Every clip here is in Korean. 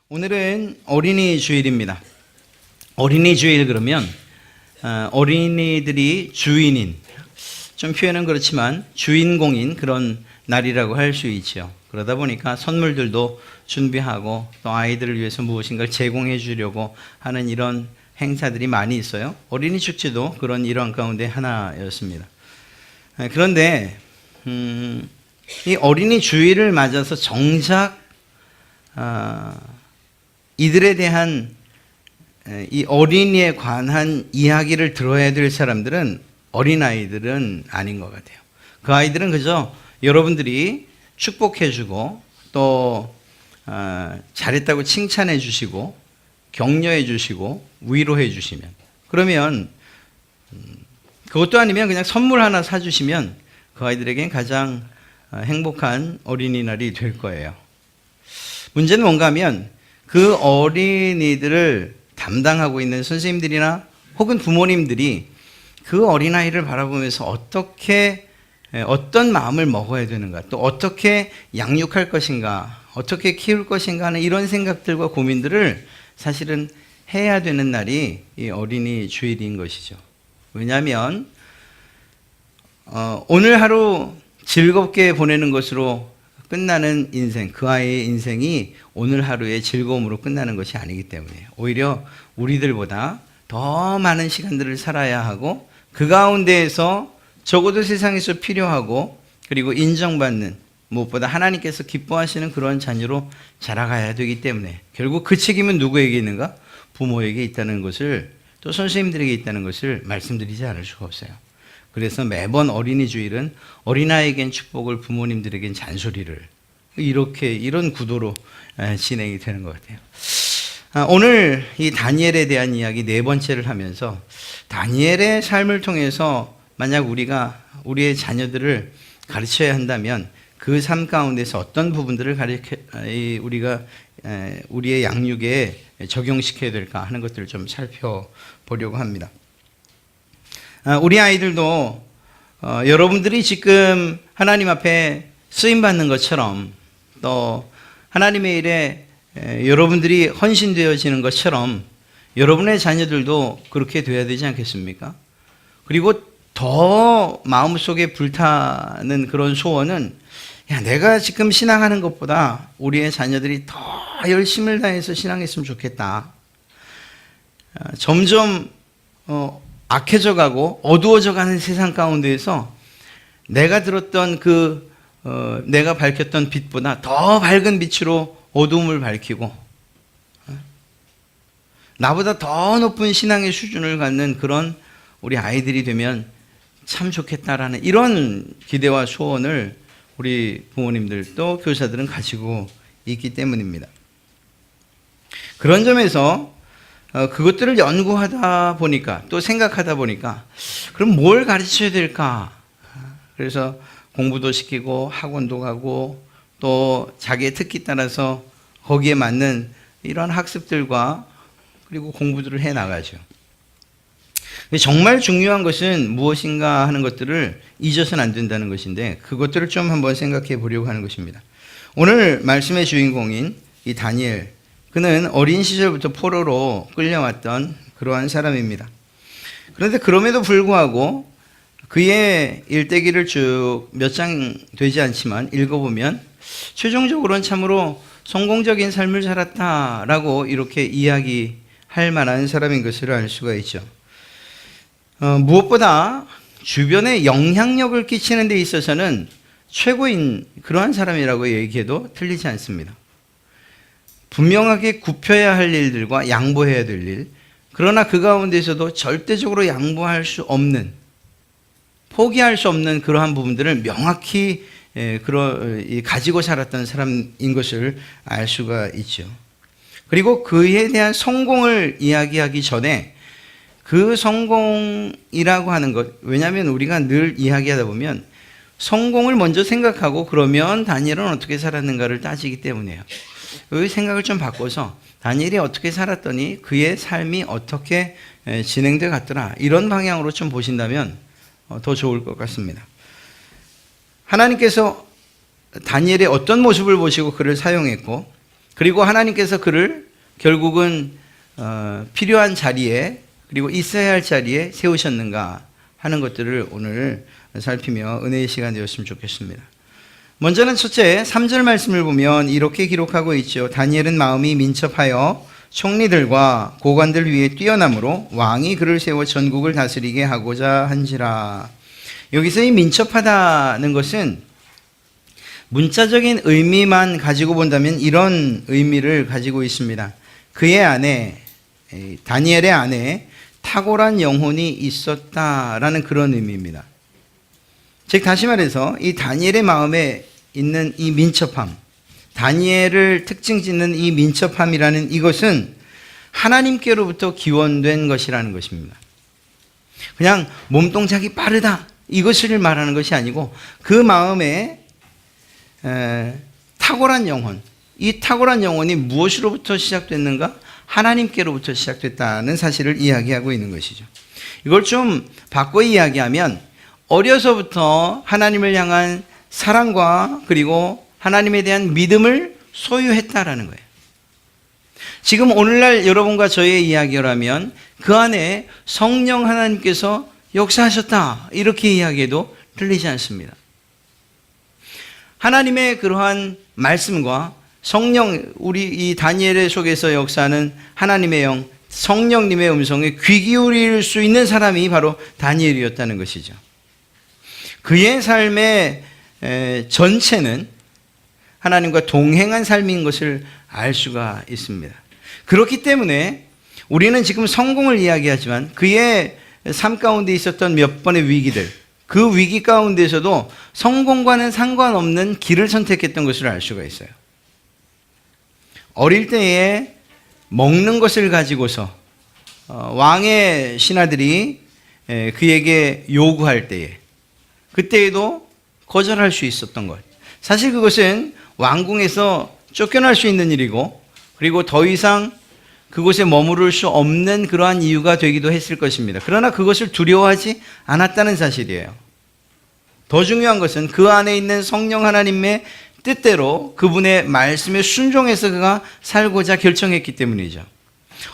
오늘은 어린이 주일입니다. 어린이 주일 그러면 어린이들이 주인인, 좀 표현은 그렇지만 주인공인 그런 날이라고 할 수 있죠. 그러다 보니까 선물들도 준비하고 또 아이들을 위해서 무엇인가를 제공해 주려고 하는 이런 행사들이 많이 있어요. 어린이 축제도 그런 일환 가운데 하나였습니다. 그런데 이 어린이 주일을 맞아서 정작 이들에 대한 이 어린이에 관한 이야기를 들어야 될 사람들은 어린아이들은 아닌 것 같아요. 그 아이들은 그저 여러분들이 축복해 주고 또 잘했다고 칭찬해 주시고 격려해 주시고 위로해 주시면, 그러면 그것도 아니면 그냥 선물 하나 사주시면 그 아이들에겐 가장 행복한 어린이날이 될 거예요. 문제는 뭔가 하면 그 어린이들을 담당하고 있는 선생님들이나 혹은 부모님들이 그 어린아이를 바라보면서 어떤 마음을 먹어야 되는가, 또 어떻게 양육할 것인가, 어떻게 키울 것인가 하는 이런 생각들과 고민들을 사실은 해야 되는 날이 이 어린이 주일인 것이죠. 왜냐하면 오늘 하루 즐겁게 보내는 것으로 끝나는 인생, 그 아이의 인생이 오늘 하루의 즐거움으로 끝나는 것이 아니기 때문에 오히려 우리들보다 더 많은 시간들을 살아야 하고, 그 가운데에서 적어도 세상에서 필요하고 그리고 인정받는, 무엇보다 하나님께서 기뻐하시는 그런 자녀로 자라가야 되기 때문에 결국 그 책임은 누구에게 있는가? 부모에게 있다는 것을, 또 선생님들에게 있다는 것을 말씀드리지 않을 수가 없어요. 그래서 매번 어린이 주일은 어린아이에겐 축복을, 부모님들에겐 잔소리를, 이런 구도로 진행이 되는 것 같아요. 오늘 이 다니엘에 대한 이야기 네 번째를 하면서, 다니엘의 삶을 통해서 만약 우리가 우리의 자녀들을 가르쳐야 한다면 그 삶 가운데서 어떤 부분들을 우리가 우리의 양육에 적용시켜야 될까 하는 것들을 좀 살펴보려고 합니다. 우리 아이들도 여러분들이 지금 하나님 앞에 쓰임받는 것처럼, 또 하나님의 일에 여러분들이 헌신되어지는 것처럼 여러분의 자녀들도 그렇게 되어야 되지 않겠습니까? 그리고 더 마음속에 불타는 그런 소원은, 내가 지금 신앙하는 것보다 우리의 자녀들이 더 열심을 다해서 신앙했으면 좋겠다. 점점 악해져 가고 어두워져 가는 세상 가운데에서 내가 들었던 내가 밝혔던 빛보다 더 밝은 빛으로 어두움을 밝히고 나보다 더 높은 신앙의 수준을 갖는 그런 우리 아이들이 되면 참 좋겠다라는 이런 기대와 소원을 우리 부모님들 또 교사들은 가지고 있기 때문입니다. 그런 점에서 그것들을 연구하다 보니까, 또 생각하다 보니까, 그럼 뭘 가르쳐야 될까? 그래서 공부도 시키고 학원도 가고 또 자기의 특기 따라서 거기에 맞는 이런 학습들과 그리고 공부들을 해 나가죠. 정말 중요한 것은 무엇인가 하는 것들을 잊어서는 안 된다는 것인데, 그것들을 좀 한번 생각해 보려고 하는 것입니다. 오늘 말씀의 주인공인 이 다니엘, 그는 어린 시절부터 포로로 끌려왔던 그러한 사람입니다. 그런데 그럼에도 불구하고 그의 일대기를 쭉 몇 장 되지 않지만 읽어보면 최종적으로는 참으로 성공적인 삶을 살았다라고 이렇게 이야기할 만한 사람인 것을 알 수가 있죠. 무엇보다 주변에 영향력을 끼치는 데 있어서는 최고인 그러한 사람이라고 얘기해도 틀리지 않습니다. 분명하게 굽혀야 할 일들과 양보해야 될 일, 그러나 그 가운데서도 절대적으로 양보할 수 없는, 포기할 수 없는 그러한 부분들을 명확히 가지고 살았던 사람인 것을 알 수가 있죠. 그리고 그에 대한 성공을 이야기하기 전에 그 성공이라고 하는 것, 왜냐하면 우리가 늘 이야기하다 보면 성공을 먼저 생각하고 그러면 다니엘은 어떻게 살았는가를 따지기 때문이에요. 그 생각을 좀 바꿔서 다니엘이 어떻게 살았더니 그의 삶이 어떻게 진행돼 갔더라, 이런 방향으로 좀 보신다면 더 좋을 것 같습니다. 하나님께서 다니엘의 어떤 모습을 보시고 그를 사용했고, 그리고 하나님께서 그를 결국은 필요한 자리에 그리고 있어야 할 자리에 세우셨는가 하는 것들을 오늘 살피며 은혜의 시간 되었으면 좋겠습니다. 먼저는 첫째 3절 말씀을 보면 이렇게 기록하고 있죠. 다니엘은 마음이 민첩하여 총리들과 고관들 위에 뛰어남으로 왕이 그를 세워 전국을 다스리게 하고자 한지라. 여기서 이 민첩하다는 것은 문자적인 의미만 가지고 본다면 이런 의미를 가지고 있습니다. 그의 안에, 다니엘의 안에 탁월한 영혼이 있었다라는 그런 의미입니다. 즉 다시 말해서 이 다니엘의 마음에 있는 이 민첩함, 다니엘을 특징 짓는 이 민첩함이라는 이것은 하나님께로부터 기원된 것이라는 것입니다. 그냥 몸동작이 빠르다 이것을 말하는 것이 아니고 그 마음에 탁월한 영혼, 이 탁월한 영혼이 무엇으로부터 시작됐는가? 하나님께로부터 시작됐다는 사실을 이야기하고 있는 것이죠. 이걸 좀 바꿔 이야기하면 어려서부터 하나님을 향한 사랑과 그리고 하나님에 대한 믿음을 소유했다라는 거예요. 지금 오늘날 여러분과 저의 이야기라면 그 안에 성령 하나님께서 역사하셨다 이렇게 이야기해도 틀리지 않습니다. 하나님의 그러한 말씀과 성령, 우리 이 다니엘의 속에서 역사하는 하나님의 영, 성령님의 음성에 귀 기울일 수 있는 사람이 바로 다니엘이었다는 것이죠. 그의 삶의 전체는 하나님과 동행한 삶인 것을 알 수가 있습니다. 그렇기 때문에 우리는 지금 성공을 이야기하지만 그의 삶 가운데 있었던 몇 번의 위기들, 그 위기 가운데서도 성공과는 상관없는 길을 선택했던 것을 알 수가 있어요. 어릴 때에 먹는 것을 가지고서 왕의 신하들이 그에게 요구할 때에 그때에도 거절할 수 있었던 것. 사실 그것은 왕궁에서 쫓겨날 수 있는 일이고 그리고 더 이상 그곳에 머무를 수 없는 그러한 이유가 되기도 했을 것입니다. 그러나 그것을 두려워하지 않았다는 사실이에요. 더 중요한 것은 그 안에 있는 성령 하나님의 뜻대로 그분의 말씀에 순종해서 그가 살고자 결정했기 때문이죠.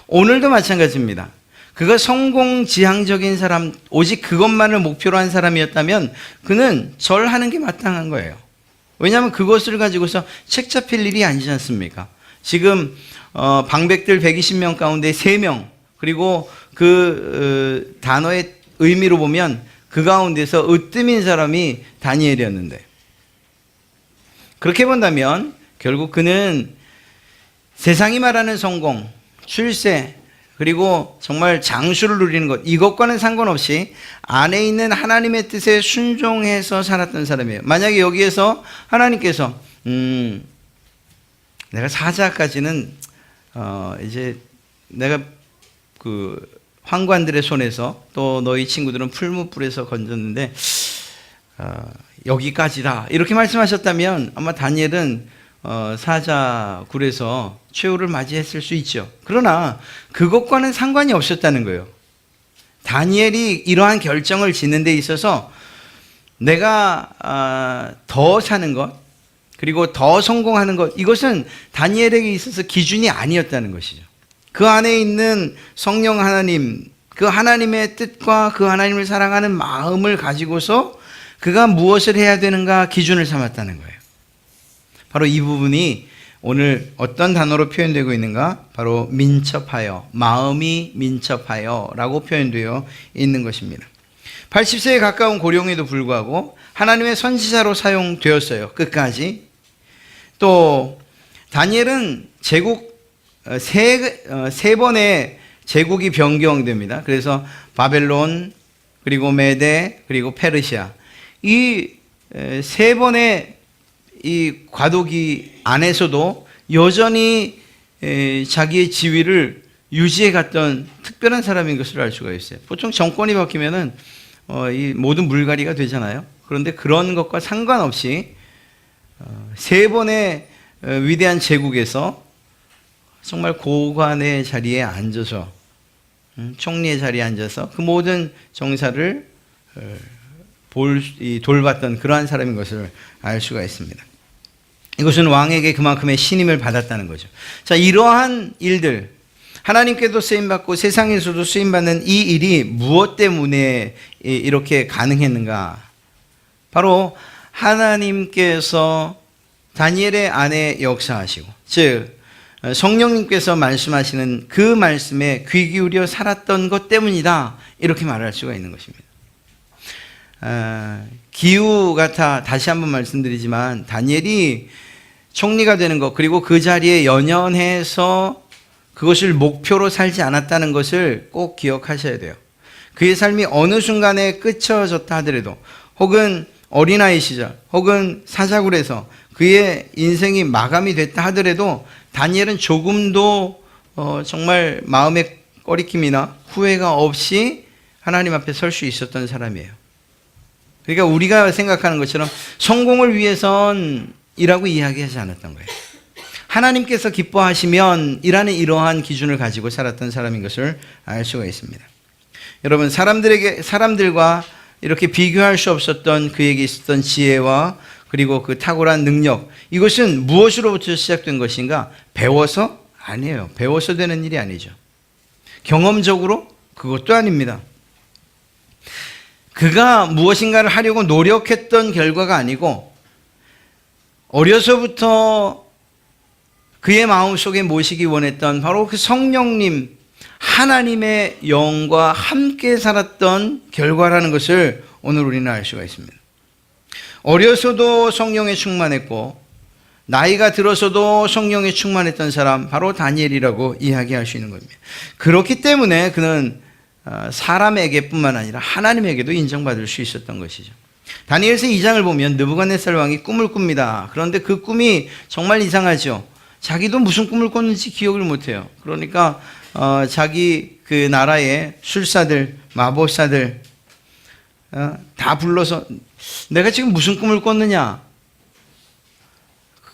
오늘도 마찬가지입니다. 그가 성공지향적인 사람, 오직 그것만을 목표로 한 사람이었다면 그는 절하는 게 마땅한 거예요. 왜냐하면 그것을 가지고서 책 잡힐 일이 아니지 않습니까? 지금 방백들 120명 가운데 3명, 그리고 그 단어의 의미로 보면 그 가운데서 으뜸인 사람이 다니엘이었는데, 그렇게 본다면 결국 그는 세상이 말하는 성공, 출세, 그리고 정말 장수를 누리는 것, 이것과는 상관없이 안에 있는 하나님의 뜻에 순종해서 살았던 사람이에요. 만약에 여기에서 하나님께서 내가 사자까지는 이제 내가 그 황관들의 손에서 또 너희 친구들은 풀무불에서 건졌는데 여기까지다 이렇게 말씀하셨다면 아마 다니엘은 사자굴에서 최후를 맞이했을 수 있죠. 그러나 그것과는 상관이 없었다는 거예요. 다니엘이 이러한 결정을 짓는 데 있어서 내가 더 사는 것 그리고 더 성공하는 것, 이것은 다니엘에게 있어서 기준이 아니었다는 것이죠. 그 안에 있는 성령 하나님, 그 하나님의 뜻과 그 하나님을 사랑하는 마음을 가지고서 그가 무엇을 해야 되는가 기준을 삼았다는 거예요. 바로 이 부분이 오늘 어떤 단어로 표현되고 있는가? 바로 민첩하여, 마음이 민첩하여 라고 표현되어 있는 것입니다. 80세에 가까운 고령에도 불구하고 하나님의 선지자로 사용되었어요. 끝까지. 또 다니엘은 제국 세 번의 제국이 변경됩니다. 그래서 바벨론, 그리고 메데, 그리고 페르시아, 이 세 번의 이 과도기 안에서도 여전히 자기의 지위를 유지해 갔던 특별한 사람인 것을 알 수가 있어요. 보통 정권이 바뀌면은 이 모든 물갈이가 되잖아요. 그런데 그런 것과 상관없이 세 번의 위대한 제국에서 정말 고관의 자리에 앉아서 총리의 자리에 앉아서 그 모든 정사를 돌봤던 그러한 사람인 것을 알 수가 있습니다. 이것은 왕에게 그만큼의 신임을 받았다는 거죠. 자, 이러한 일들, 하나님께도 쓰임받고 세상에서도 쓰임받는 이 일이 무엇 때문에 이렇게 가능했는가? 바로 하나님께서 다니엘의 안에 역사하시고, 즉 성령님께서 말씀하시는 그 말씀에 귀 기울여 살았던 것 때문이다, 이렇게 말할 수가 있는 것입니다. 기후 같아 다시 한번 말씀드리지만, 다니엘이 총리가 되는 것, 그리고 그 자리에 연연해서 그것을 목표로 살지 않았다는 것을 꼭 기억하셔야 돼요. 그의 삶이 어느 순간에 끝쳐졌다 하더라도, 혹은 어린아이 시절, 혹은 사자굴에서 그의 인생이 마감이 됐다 하더라도 다니엘은 조금도 정말 마음의 꺼리낌이나 후회가 없이 하나님 앞에 설 수 있었던 사람이에요. 그러니까 우리가 생각하는 것처럼 성공을 위해선 이라고 이야기하지 않았던 거예요. 하나님께서 기뻐하시면 이라는 이러한 기준을 가지고 살았던 사람인 것을 알 수가 있습니다. 여러분, 사람들과 이렇게 비교할 수 없었던 그에게 있었던 지혜와 그리고 그 탁월한 능력, 이것은 무엇으로부터 시작된 것인가? 배워서? 아니에요. 배워서 되는 일이 아니죠. 경험적으로? 그것도 아닙니다. 그가 무엇인가를 하려고 노력했던 결과가 아니고, 어려서부터 그의 마음속에 모시기 원했던 바로 그 성령님, 하나님의 영과 함께 살았던 결과라는 것을 오늘 우리는 알 수가 있습니다. 어려서도 성령에 충만했고 나이가 들어서도 성령에 충만했던 사람, 바로 다니엘이라고 이야기할 수 있는 겁니다. 그렇기 때문에 그는 사람에게뿐만 아니라 하나님에게도 인정받을 수 있었던 것이죠. 다니엘서 2장을 보면 느부갓네살 왕이 꿈을 꿉니다. 그런데 그 꿈이 정말 이상하죠. 자기도 무슨 꿈을 꿨는지 기억을 못해요. 그러니까 자기 그 나라의 술사들, 마법사들 다 불러서 내가 지금 무슨 꿈을 꿨느냐,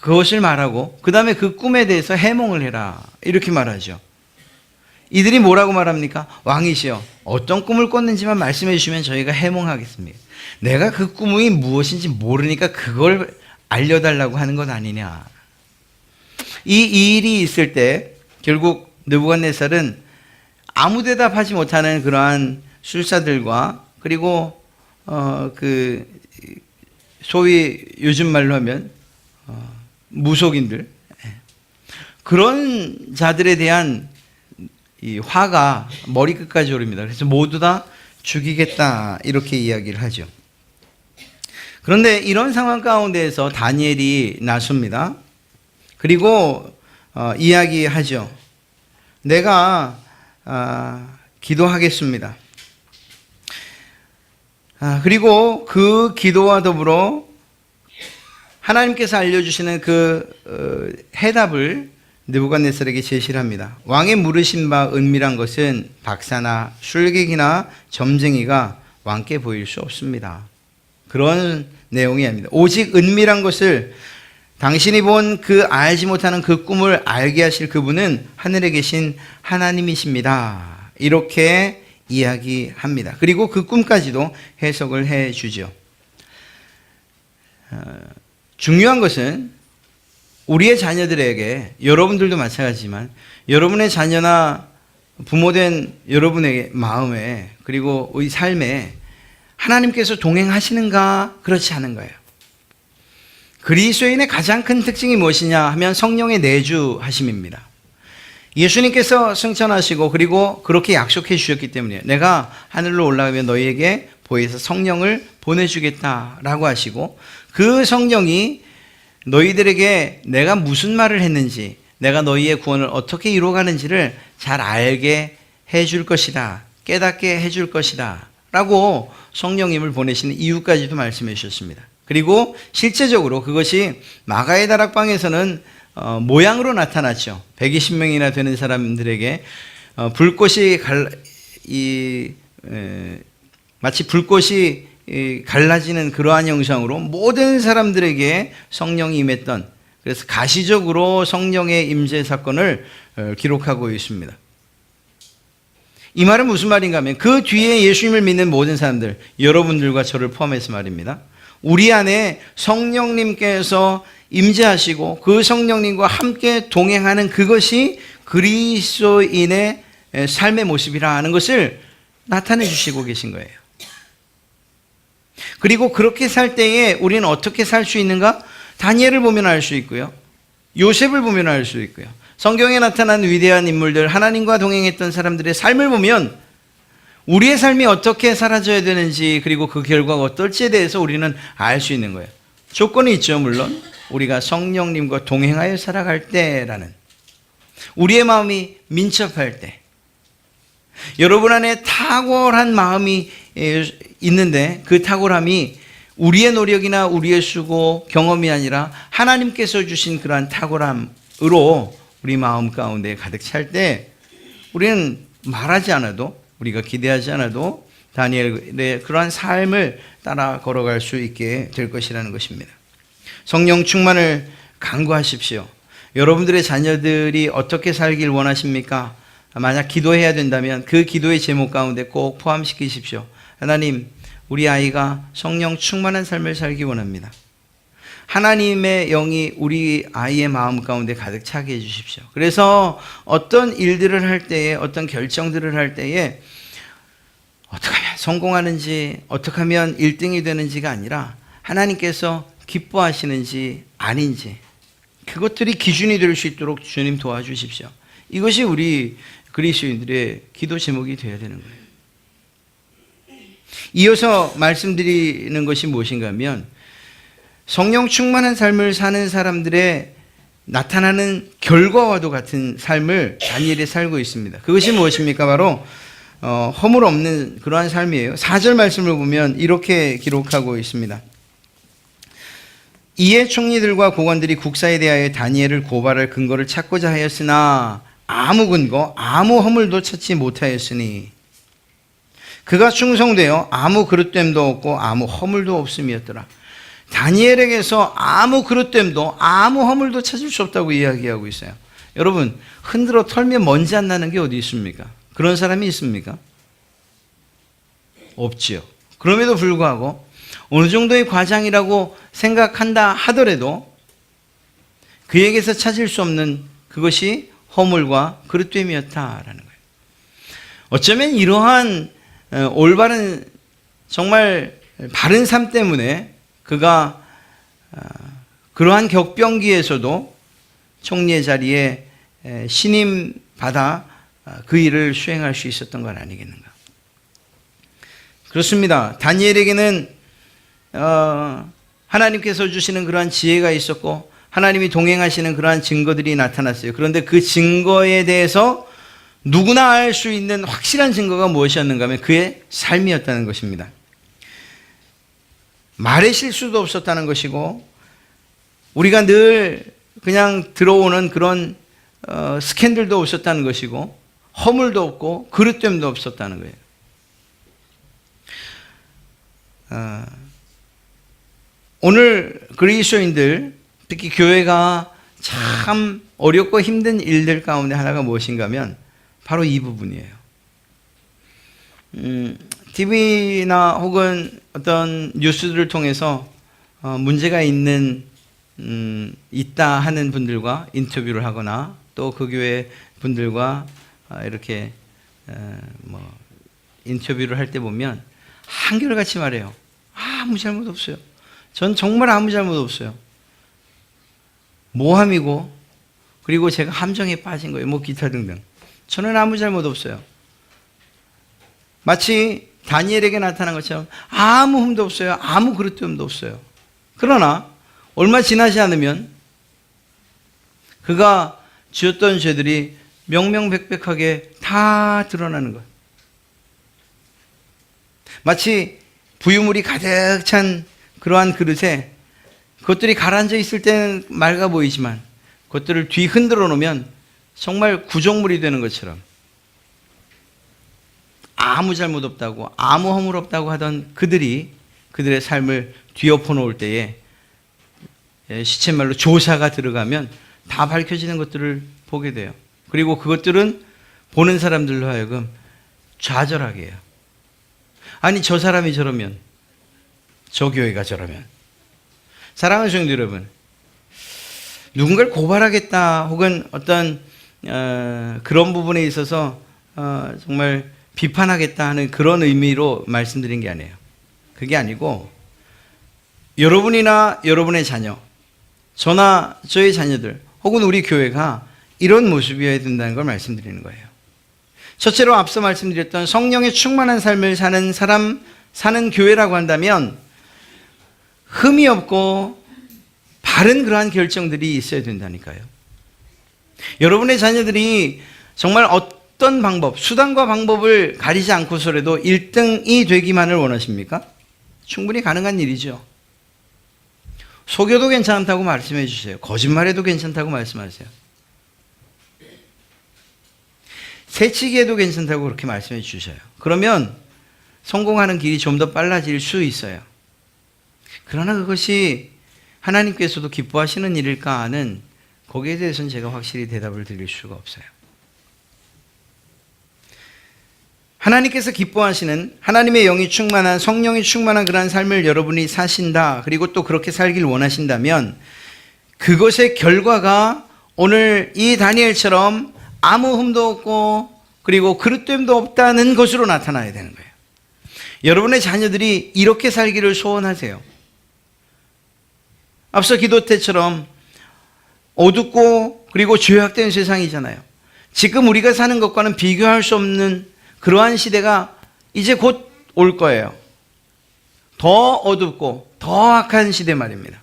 그것을 말하고 그 다음에 그 꿈에 대해서 해몽을 해라, 이렇게 말하죠. 이들이 뭐라고 말합니까? 왕이시여, 어떤 꿈을 꿨는지만 말씀해 주시면 저희가 해몽하겠습니다. 내가 그 꿈이 무엇인지 모르니까 그걸 알려달라고 하는 것 아니냐. 이 일이 있을 때 결국 느부갓네살은 아무 대답하지 못하는 그러한 술사들과 그리고 그 소위 요즘 말로 하면 무속인들, 그런 자들에 대한 이 화가 머리끝까지 오릅니다. 그래서 모두 다 죽이겠다, 이렇게 이야기를 하죠. 그런데 이런 상황 가운데에서 다니엘이 나섭니다. 그리고 이야기하죠. 내가 기도하겠습니다. 그리고 그 기도와 더불어 하나님께서 알려주시는 그 해답을 느부갓네살에게 제시를 합니다. 왕의 물으신 바 은밀한 것은 박사나 술객이나 점쟁이가 왕께 보일 수 없습니다. 그런 내용이 아닙니다. 오직 은밀한 것을, 당신이 본 그 알지 못하는 그 꿈을 알게 하실 그분은 하늘에 계신 하나님이십니다. 이렇게 이야기합니다. 그리고 그 꿈까지도 해석을 해 주죠. 중요한 것은 우리의 자녀들에게, 여러분들도 마찬가지지만 여러분의 자녀나 부모된 여러분의 마음에, 그리고 우리 삶에 하나님께서 동행하시는가, 그렇지 않은가요? 그리스도인의 가장 큰 특징이 무엇이냐 하면 성령의 내주하심입니다. 예수님께서 승천하시고 그리고 그렇게 약속해 주셨기 때문에 내가 하늘로 올라가면 너희에게 보혜사 성령을 보내주겠다라고 하시고, 그 성령이 너희들에게 내가 무슨 말을 했는지, 내가 너희의 구원을 어떻게 이루어가는지를 잘 알게 해줄 것이다, 깨닫게 해줄 것이다 라고 성령님을 보내시는 이유까지도 말씀해 주셨습니다. 그리고 실제적으로 그것이 마가의 다락방에서는 모양으로 나타났죠. 120명이나 되는 사람들에게 불꽃이 마치 불꽃이 갈라지는 그러한 형상으로 모든 사람들에게 성령이 임했던, 그래서 가시적으로 성령의 임재 사건을 기록하고 있습니다. 이 말은 무슨 말인가 하면 그 뒤에 예수님을 믿는 모든 사람들, 여러분들과 저를 포함해서 말입니다. 우리 안에 성령님께서 임재하시고 그 성령님과 함께 동행하는 그것이 그리스도인의 삶의 모습이라 하는 것을 나타내 주시고 계신 거예요. 그리고 그렇게 살 때에 우리는 어떻게 살 수 있는가? 다니엘을 보면 알 수 있고요. 요셉을 보면 알 수 있고요. 성경에 나타난 위대한 인물들, 하나님과 동행했던 사람들의 삶을 보면 우리의 삶이 어떻게 사라져야 되는지, 그리고 그 결과가 어떨지에 대해서 우리는 알 수 있는 거예요. 조건이 있죠. 물론 우리가 성령님과 동행하여 살아갈 때라는, 우리의 마음이 민첩할 때, 여러분 안에 탁월한 마음이 있는데 그 탁월함이 우리의 노력이나 우리의 수고, 경험이 아니라 하나님께서 주신 그러한 탁월함으로 우리 마음 가운데 가득 찰 때 우리는 말하지 않아도, 우리가 기대하지 않아도 다니엘의 그러한 삶을 따라 걸어갈 수 있게 될 것이라는 것입니다. 성령 충만을 간구하십시오. 여러분들의 자녀들이 어떻게 살길 원하십니까? 만약 기도해야 된다면 그 기도의 제목 가운데 꼭 포함시키십시오. 하나님, 우리 아이가 성령 충만한 삶을 살기 원합니다. 하나님의 영이 우리 아이의 마음 가운데 가득 차게 해주십시오. 그래서 어떤 일들을 할 때에, 어떤 결정들을 할 때에 어떻게 하면 성공하는지, 어떻게 하면 1등이 되는지가 아니라 하나님께서 기뻐하시는지 아닌지, 그것들이 기준이 될 수 있도록 주님 도와주십시오. 이것이 우리 그리스도인들의 기도 제목이 되어야 되는 거예요. 이어서 말씀드리는 것이 무엇인가 하면, 성령 충만한 삶을 사는 사람들의 나타나는 결과와도 같은 삶을 다니엘이 살고 있습니다. 그것이 무엇입니까? 바로 허물 없는 그러한 삶이에요. 4절 말씀을 보면 이렇게 기록하고 있습니다. 이에 총리들과 고관들이 국사에 대하여 다니엘을 고발할 근거를 찾고자 하였으나 아무 근거, 아무 허물도 찾지 못하였으니 그가 충성되어 아무 그릇됨도 없고 아무 허물도 없음이었더라. 다니엘에게서 아무 그릇됨도 아무 허물도 찾을 수 없다고 이야기하고 있어요. 여러분, 흔들어 털면 먼지 안 나는 게 어디 있습니까? 그런 사람이 있습니까? 없지요. 그럼에도 불구하고 어느 정도의 과장이라고 생각한다 하더라도 그에게서 찾을 수 없는 그것이 허물과 그릇됨이었다라는 거예요. 어쩌면 이러한 올바른, 정말 바른 삶 때문에 그가 그러한 격변기에서도 총리의 자리에 신임 받아 그 일을 수행할 수 있었던 건 아니겠는가. 그렇습니다. 다니엘에게는 하나님께서 주시는 그러한 지혜가 있었고 하나님이 동행하시는 그러한 증거들이 나타났어요. 그런데 그 증거에 대해서 누구나 알 수 있는 확실한 증거가 무엇이었는가 하면 그의 삶이었다는 것입니다. 말의 실수도 없었다는 것이고, 우리가 늘 그냥 들어오는 그런 스캔들도 없었다는 것이고, 허물도 없고 그릇됨도 없었다는 거예요. 오늘 그리스도인들, 특히 교회가 참 어렵고 힘든 일들 가운데 하나가 무엇인가 하면 바로 이 부분이에요. TV나 혹은 어떤 뉴스들을 통해서 문제가 있다 하는 분들과 인터뷰를 하거나 또 그 교회 분들과 이렇게 인터뷰를 할 때 보면 한결같이 말해요. 아무 잘못 없어요. 전 정말 아무 잘못 없어요. 모함이고, 그리고 제가 함정에 빠진 거예요. 뭐 기타 등등. 저는 아무 잘못 없어요. 마치 다니엘에게 나타난 것처럼 아무 흠도 없어요. 아무 그릇됨도 없어요. 그러나 얼마 지나지 않으면 그가 지었던 죄들이 명명백백하게 다 드러나는 것. 마치 부유물이 가득 찬 그러한 그릇에 그것들이 가라앉아 있을 때는 맑아 보이지만 그것들을 뒤 흔들어 놓으면 정말 구정물이 되는 것처럼, 아무 잘못 없다고, 아무 허물 없다고 하던 그들이 그들의 삶을 뒤엎어 놓을 때에 시쳇말로 조사가 들어가면 다 밝혀지는 것들을 보게 돼요. 그리고 그것들은 보는 사람들로 하여금 좌절하게 해요. 아니, 저 사람이 저러면, 저 교회가 저러면. 사랑하는 성도 여러분, 누군가를 고발하겠다 혹은 어떤 그런 부분에 있어서 정말 비판하겠다 하는 그런 의미로 말씀드린 게 아니에요. 그게 아니고 여러분이나 여러분의 자녀, 저나 저의 자녀들 혹은 우리 교회가 이런 모습이어야 된다는 걸 말씀드리는 거예요. 첫째로 앞서 말씀드렸던 성령의 충만한 삶을 사는 사람, 사는 교회라고 한다면 흠이 없고 바른 그러한 결정들이 있어야 된다니까요. 여러분의 자녀들이 정말 어떤 방법, 수단과 방법을 가리지 않고서라도 1등이 되기만을 원하십니까? 충분히 가능한 일이죠. 속여도 괜찮다고 말씀해 주세요. 거짓말해도 괜찮다고 말씀하세요. 새치기해도 괜찮다고 그렇게 말씀해 주셔요. 그러면 성공하는 길이 좀 더 빨라질 수 있어요. 그러나 그것이 하나님께서도 기뻐하시는 일일까 하는 거기에 대해서는 제가 확실히 대답을 드릴 수가 없어요. 하나님께서 기뻐하시는 하나님의 영이 충만한 성령이 충만한 그러한 삶을 여러분이 사신다. 그리고 또 그렇게 살길 원하신다면 그것의 결과가 오늘 이 다니엘처럼 아무 흠도 없고 그리고 그릇됨도 없다는 것으로 나타나야 되는 거예요. 여러분의 자녀들이 이렇게 살기를 소원하세요. 앞서 기도 때처럼 어둡고 그리고 죄악된 세상이잖아요. 지금 우리가 사는 것과는 비교할 수 없는 그러한 시대가 이제 곧 올 거예요. 더 어둡고 더 악한 시대 말입니다.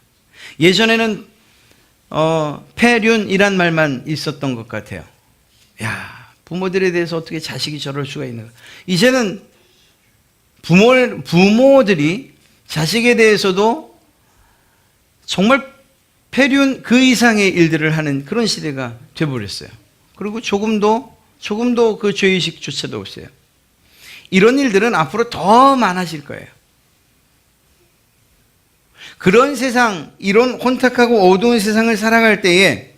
예전에는 폐륜이란 말만 있었던 것 같아요. 야, 부모들에 대해서 어떻게 자식이 저럴 수가 있는가. 이제는 부모들이 자식에 대해서도 정말 폐륜 그 이상의 일들을 하는 그런 시대가 되어버렸어요. 그리고 조금도 그 죄의식조차도 없어요. 이런 일들은 앞으로 더 많아질 거예요. 그런 세상, 이런 혼탁하고 어두운 세상을 살아갈 때에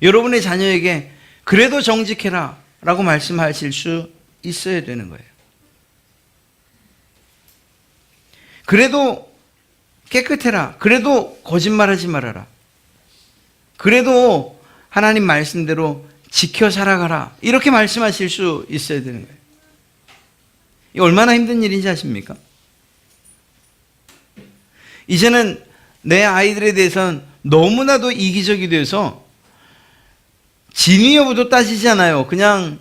여러분의 자녀에게 그래도 정직해라 라고 말씀하실 수 있어야 되는 거예요. 그래도 깨끗해라. 그래도 거짓말하지 말아라. 그래도 하나님 말씀대로 지켜 살아가라. 이렇게 말씀하실 수 있어야 되는 거예요. 이 얼마나 힘든 일인지 아십니까? 이제는 내 아이들에 대해서는 너무나도 이기적이 돼서 진위 여부도 따지지 않아요. 그냥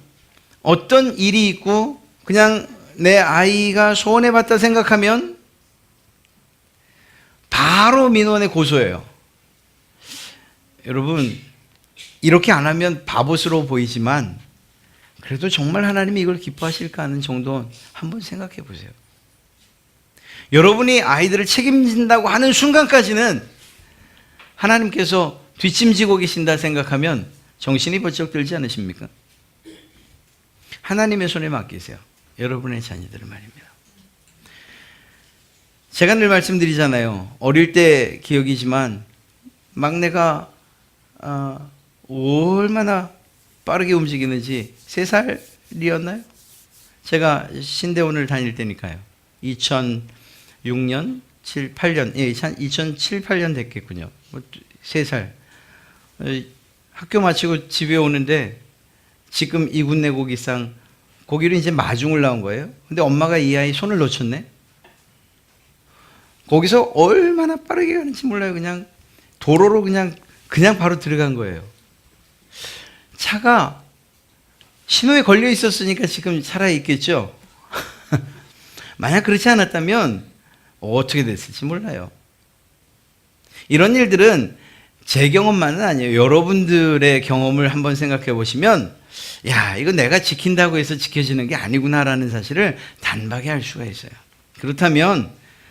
어떤 일이 있고 그냥 내 아이가 손해봤다 생각하면 바로 민원에 고소해요. 여러분, 이렇게 안 하면 바보스러워 보이지만 그래도 정말 하나님이 이걸 기뻐하실까 하는 정도 한번 생각해 보세요. 여러분이 아이들을 책임진다고 하는 순간까지는 하나님께서 뒷짐지고 계신다 생각하면 정신이 번쩍 들지 않으십니까? 하나님의 손에 맡기세요. 여러분의 자녀들을 말입니다. 제가 늘 말씀드리잖아요. 어릴 때 기억이지만 막내가 얼마나 빠르게 움직이는지 3살이었나요? 제가 신대원을 다닐 때니까요. 2006년, 7, 8년, 2007, 8년 됐겠군요. 3살. 학교 마치고 집에 오는데 지금 이군내 고기상 고기를 이제 마중을 나온 거예요. 근데 엄마가 이 아이 손을 놓쳤네. 거기서 얼마나 빠르게 가는지 몰라요. 그냥 도로로 그냥 바로 들어간 거예요. 차가 신호에 걸려 있었으니까 지금 살아있겠죠. 만약 그렇지 않았다면 어떻게 됐을지 몰라요. 이런 일들은 제 경험만은 아니에요. 여러분들의 경험을 한번 생각해 보시면 야, 이거 내가 지킨다고 해서 지켜지는 게 아니구나라는 사실을 단박에 알 수가 있어요. 그렇다면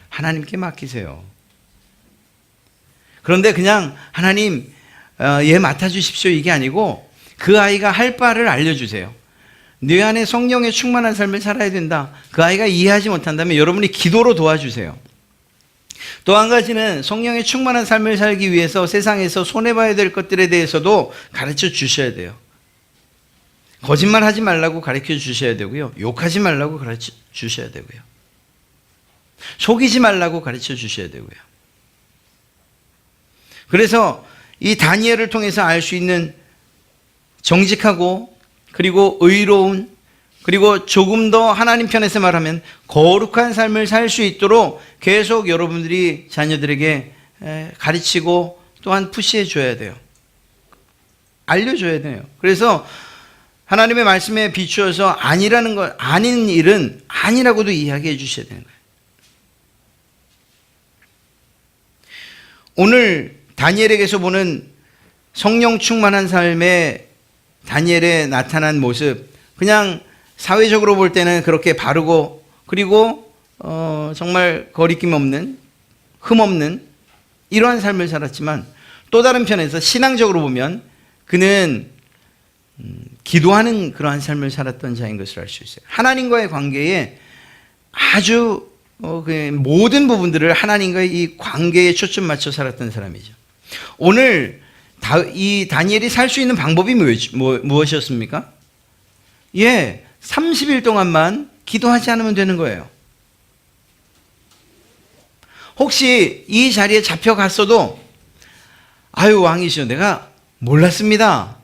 하나님께 맡기세요. 그런데 그냥 하나님 얘 맡아주십시오 이게 아니고 그 아이가 할 바를 알려주세요. 내 안에 성령의 충만한 삶을 살아야 된다. 그 아이가 이해하지 못한다면 여러분이 기도로 도와주세요. 또 한 가지는 성령의 충만한 삶을 살기 위해서 세상에서 손해봐야 될 것들에 대해서도 가르쳐 주셔야 돼요. 거짓말하지 말라고 가르쳐 주셔야 되고요. 욕하지 말라고 가르쳐 주셔야 되고요. 속이지 말라고 가르쳐 주셔야 되고요. 그래서 이 다니엘을 통해서 알 수 있는 정직하고 그리고 의로운 그리고 조금 더 하나님 편에서 말하면 거룩한 삶을 살 수 있도록 계속 여러분들이 자녀들에게 가르치고 또한 푸시해 줘야 돼요. 알려줘야 돼요. 그래서 하나님의 말씀에 비추어서 아니라는 것, 아닌 일은 아니라고도 이야기해 주셔야 되는 거예요. 오늘 다니엘에게서 보는 성령 충만한 삶의 다니엘에 나타난 모습, 그냥 사회적으로 볼 때는 그렇게 바르고 그리고 정말 거리낌 없는, 흠 없는 이러한 삶을 살았지만 또 다른 편에서 신앙적으로 보면 그는 기도하는 그러한 삶을 살았던 자인 것을 알 수 있어요. 하나님과의 관계에 아주 모든 부분들을 하나님과의 이 관계에 초점 맞춰 살았던 사람이죠. 오늘 이 다니엘이 살 수 있는 방법이 무엇이었습니까? 30일 동안만 기도하지 않으면 되는 거예요. 혹시 이 자리에 잡혀갔어도 아유 왕이시여 내가 몰랐습니다.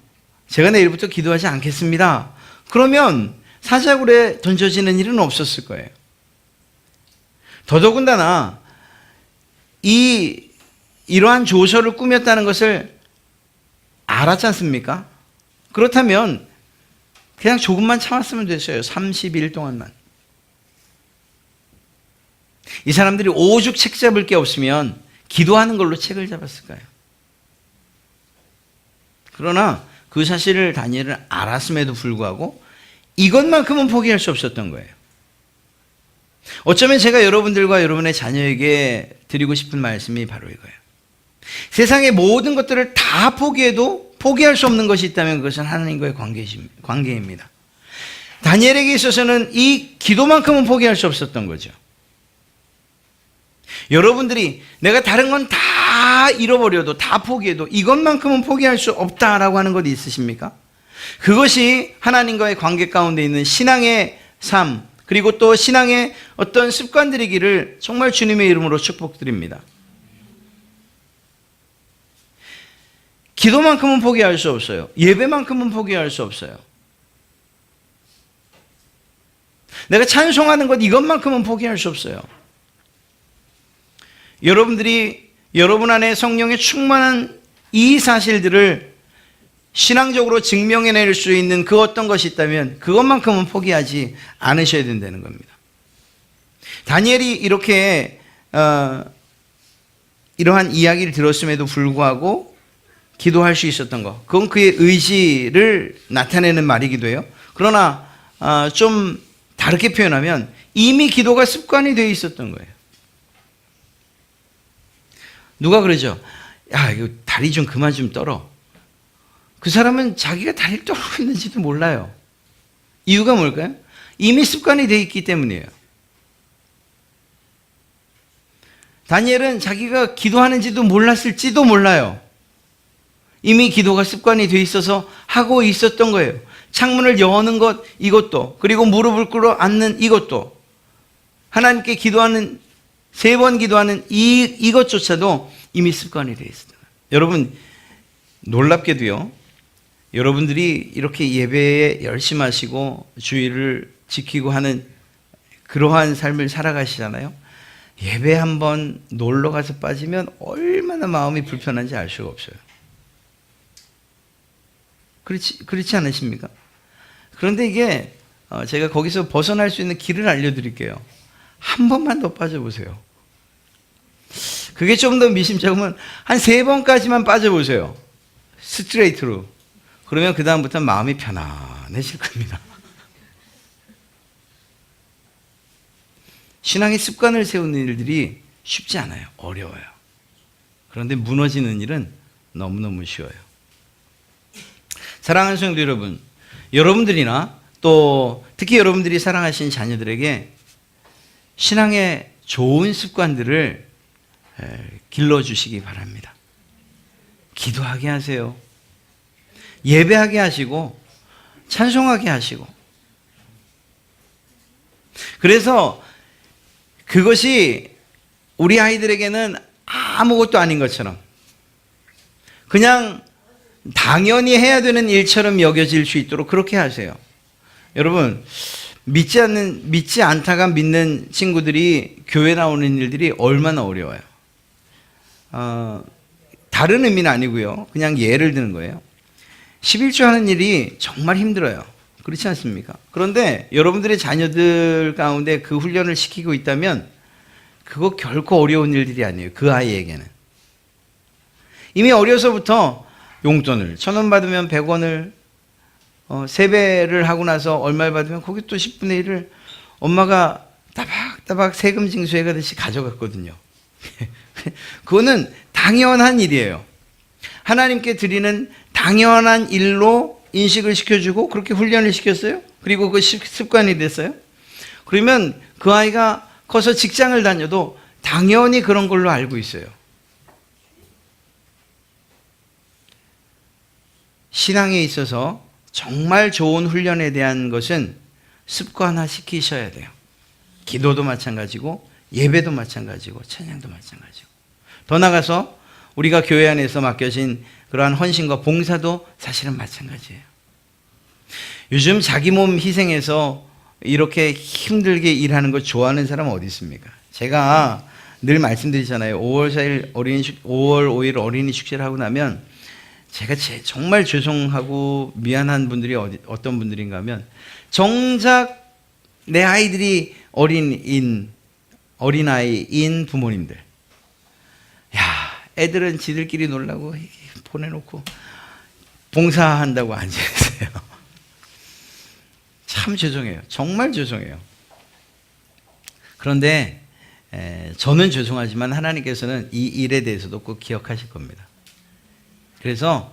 제가 내일부터 기도하지 않겠습니다. 그러면 사자굴에 던져지는 일은 없었을 거예요. 더더군다나 이러한 조서를 꾸몄다는 것을 알았지 않습니까? 그렇다면 그냥 조금만 참았으면 됐어요. 30일 동안만. 이 사람들이 오죽 책 잡을 게 없으면 기도하는 걸로 책을 잡았을까요? 그러나 그 사실을 다니엘은 알았음에도 불구하고 이것만큼은 포기할 수 없었던 거예요. 어쩌면 제가 여러분들과 여러분의 자녀에게 드리고 싶은 말씀이 바로 이거예요. 세상의 모든 것들을 다 포기해도 포기할 수 없는 것이 있다면 그것은 하나님과의 관계입니다. 다니엘에게 있어서는 이 기도만큼은 포기할 수 없었던 거죠. 여러분들이 내가 다른 건 다 잃어버려도 다 포기해도 이것만큼은 포기할 수 없다라고 하는 것 있으십니까? 그것이 하나님과의 관계 가운데 있는 신앙의 삶 그리고 또 신앙의 어떤 습관들이기를 정말 주님의 이름으로 축복드립니다. 기도만큼은 포기할 수 없어요. 예배만큼은 포기할 수 없어요. 내가 찬송하는 것 이것만큼은 포기할 수 없어요. 여러분들이 여러분 안에 성령의 충만한 이 사실들을 신앙적으로 증명해낼 수 있는 그 어떤 것이 있다면 그것만큼은 포기하지 않으셔야 된다는 겁니다. 다니엘이 이렇게 이러한 이야기를 들었음에도 불구하고 기도할 수 있었던 것, 그건 그의 의지를 나타내는 말이기도 해요. 그러나 좀 다르게 표현하면 이미 기도가 습관이 되어 있었던 거예요. 누가 그러죠? 야, 이거 다리 좀 그만 좀 떨어. 그 사람은 자기가 다리를 떨고 있는지도 몰라요. 이유가 뭘까요? 이미 습관이 되어 있기 때문이에요. 다니엘은 자기가 기도하는지도 몰랐을지도 몰라요. 이미 기도가 습관이 되어 있어서 하고 있었던 거예요. 창문을 여는 것 이것도, 그리고 무릎을 꿇어 앉는 이것도, 하나님께 기도하는 3번 기도하는 이것조차도 이미 습관이 되어 있어요. 여러분 놀랍게도요, 여러분들이 이렇게 예배에 열심하시고 주의를 지키고 하는 그러한 삶을 살아가시잖아요. 예배 한번 놀러 가서 빠지면 얼마나 마음이 불편한지 알 수가 없어요. 그렇지 않으십니까? 그런데 이게 제가 거기서 벗어날 수 있는 길을 알려드릴게요. 한 번만 더 빠져보세요. 그게 좀 더 미심쩍으면 한 3번까지만 빠져보세요. 스트레이트로. 그러면 그 다음부터 마음이 편안해질 겁니다. 신앙의 습관을 세우는 일들이 쉽지 않아요. 어려워요. 그런데 무너지는 일은 너무너무 쉬워요. 사랑하는 성도 여러분, 여러분들이나 또 특히 여러분들이 사랑하시는 자녀들에게 신앙의 좋은 습관들을 길러주시기 바랍니다. 기도하게 하세요. 예배하게 하시고 찬송하게 하시고, 그래서 그것이 우리 아이들에게는 아무것도 아닌 것처럼, 그냥 당연히 해야 되는 일처럼 여겨질 수 있도록 그렇게 하세요. 여러분, 믿지 않다가 믿는 친구들이 교회 나오는 일들이 얼마나 어려워요. 다른 의미는 아니고요. 그냥 예를 드는 거예요. 11조 하는 일이 정말 힘들어요. 그렇지 않습니까? 그런데 여러분들의 자녀들 가운데 그 훈련을 시키고 있다면 그거 결코 어려운 일들이 아니에요. 그 아이에게는. 이미 어려서부터 용돈을 1,000원 받으면 100원을 세배를 하고 나서 얼마를 받으면 거기 또 10분의 1을 엄마가 따박따박 세금 징수해 가듯이 가져갔거든요. 그거는 당연한 일이에요. 하나님께 드리는 당연한 일로 인식을 시켜주고 그렇게 훈련을 시켰어요. 그리고 그 습관이 됐어요. 그러면 그 아이가 커서 직장을 다녀도 당연히 그런 걸로 알고 있어요. 신앙에 있어서 정말 좋은 훈련에 대한 것은 습관화 시키셔야 돼요. 기도도 마찬가지고 예배도 마찬가지고 찬양도 마찬가지고 더 나아가서 우리가 교회 안에서 맡겨진 그러한 헌신과 봉사도 사실은 마찬가지예요. 요즘 자기 몸 희생해서 이렇게 힘들게 일하는 거 좋아하는 사람은 어디 있습니까? 제가 늘 말씀드리잖아요. 5월 5일 어린이 축제를 하고 나면 제가 정말 죄송하고 미안한 분들이 어떤 분들인가 하면 정작 내 아이들이 어린아이인 부모님들. 야, 애들은 지들끼리 놀라고 보내놓고 봉사한다고 앉아있어요. 참 죄송해요. 정말 죄송해요. 그런데 저는 죄송하지만 하나님께서는 이 일에 대해서도 꼭 기억하실 겁니다. 그래서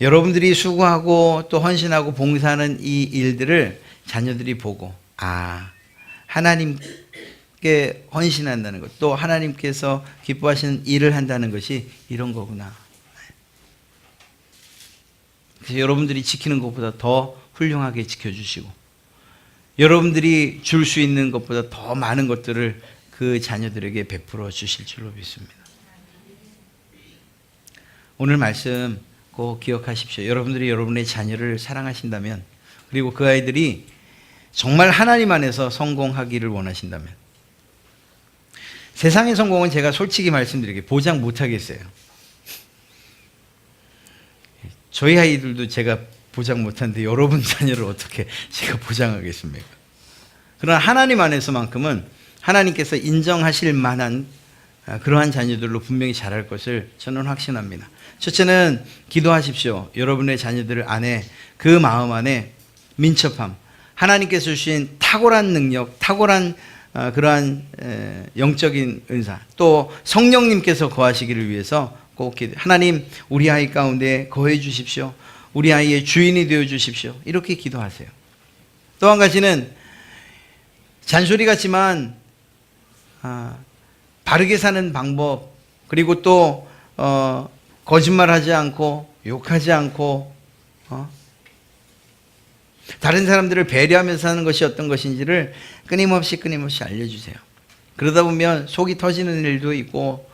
여러분들이 수고하고 또 헌신하고 봉사하는 이 일들을 자녀들이 보고 하나님께 헌신한다는 것, 또 하나님께서 기뻐하시는 일을 한다는 것이 이런 거구나. 그래서 여러분들이 지키는 것보다 더 훌륭하게 지켜주시고 여러분들이 줄 수 있는 것보다 더 많은 것들을 그 자녀들에게 베풀어 주실 줄로 믿습니다. 오늘 말씀 꼭 기억하십시오. 여러분들이 여러분의 자녀를 사랑하신다면, 그리고 그 아이들이 정말 하나님 안에서 성공하기를 원하신다면, 세상의 성공은 제가 솔직히 말씀드리게 보장 못하겠어요. 저희 아이들도 제가 보장 못하는데 여러분 자녀를 어떻게 제가 보장하겠습니까? 그러나 하나님 안에서만큼은 하나님께서 인정하실 만한 그러한 자녀들로 분명히 자랄 것을 저는 확신합니다. 첫째는 기도하십시오. 여러분의 자녀들 안에, 그 마음 안에 민첩함, 하나님께서 주신 탁월한 능력, 탁월한 그러한 영적인 은사, 또 성령님께서 거하시기를 위해서 꼭 하나님 우리 아이 가운데 거해 주십시오. 우리 아이의 주인이 되어 주십시오. 이렇게 기도하세요. 또 한 가지는 잔소리 같지만 바르게 사는 방법, 그리고 또 거짓말하지 않고 욕하지 않고 다른 사람들을 배려하면서 사는 것이 어떤 것인지를 끊임없이 알려주세요. 그러다 보면 속이 터지는 일도 있고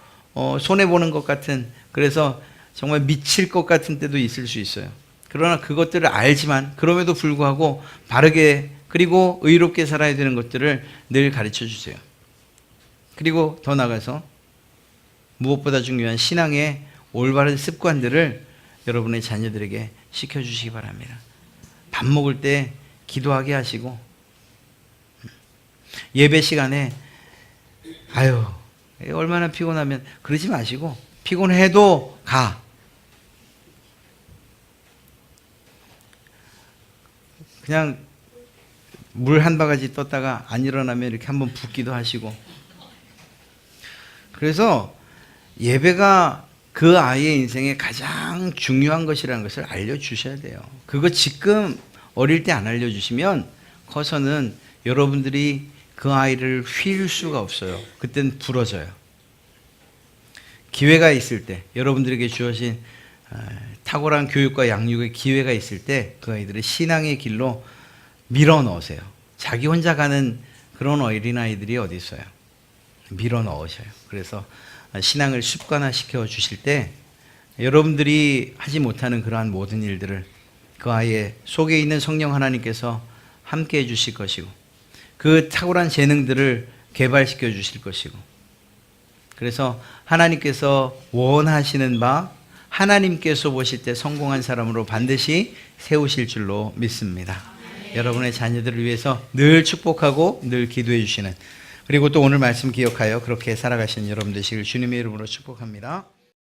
손해보는 것 같은, 그래서 정말 미칠 것 같은 때도 있을 수 있어요. 그러나 그것들을 알지만 그럼에도 불구하고 바르게 그리고 의롭게 살아야 되는 것들을 늘 가르쳐 주세요. 그리고 더 나아가서 무엇보다 중요한 신앙의 올바른 습관들을 여러분의 자녀들에게 시켜주시기 바랍니다. 밥 먹을 때 기도하게 하시고, 예배 시간에 얼마나 피곤하면 그러지 마시고, 피곤해도 가. 그냥 물 한 바가지 떴다가 안 일어나면 이렇게 한번 붓기도 하시고. 그래서 예배가 그 아이의 인생에 가장 중요한 것이라는 것을 알려주셔야 돼요. 그거 지금 어릴 때 안 알려주시면 커서는 여러분들이 그 아이를 휠 수가 없어요. 그때는 부러져요. 기회가 있을 때, 여러분들에게 주어진 탁월한 교육과 양육의 기회가 있을 때 그 아이들을 신앙의 길로 밀어 넣으세요. 자기 혼자 가는 그런 어린아이들이 어디 있어요? 밀어 넣으셔요. 그래서 신앙을 습관화시켜 주실 때 여러분들이 하지 못하는 그러한 모든 일들을 그 아이의 속에 있는 성령 하나님께서 함께 해 주실 것이고 그 탁월한 재능들을 개발시켜 주실 것이고 그래서 하나님께서 원하시는 바 하나님께서 보실 때 성공한 사람으로 반드시 세우실 줄로 믿습니다. 여러분의 자녀들을 위해서 늘 축복하고 늘 기도해 주시는 그리고 또 오늘 말씀 기억하여 그렇게 살아가시는 여러분 되시길 주님의 이름으로 축복합니다.